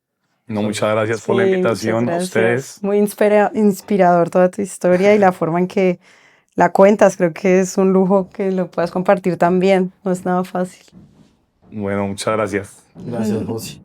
Speaker 3: No, muchas gracias por la invitación a ustedes.
Speaker 1: Muy inspirador toda tu historia y la forma en que la cuentas. Creo que es un lujo que lo puedas compartir también. No es nada fácil.
Speaker 3: Bueno, muchas gracias.
Speaker 2: Gracias, José.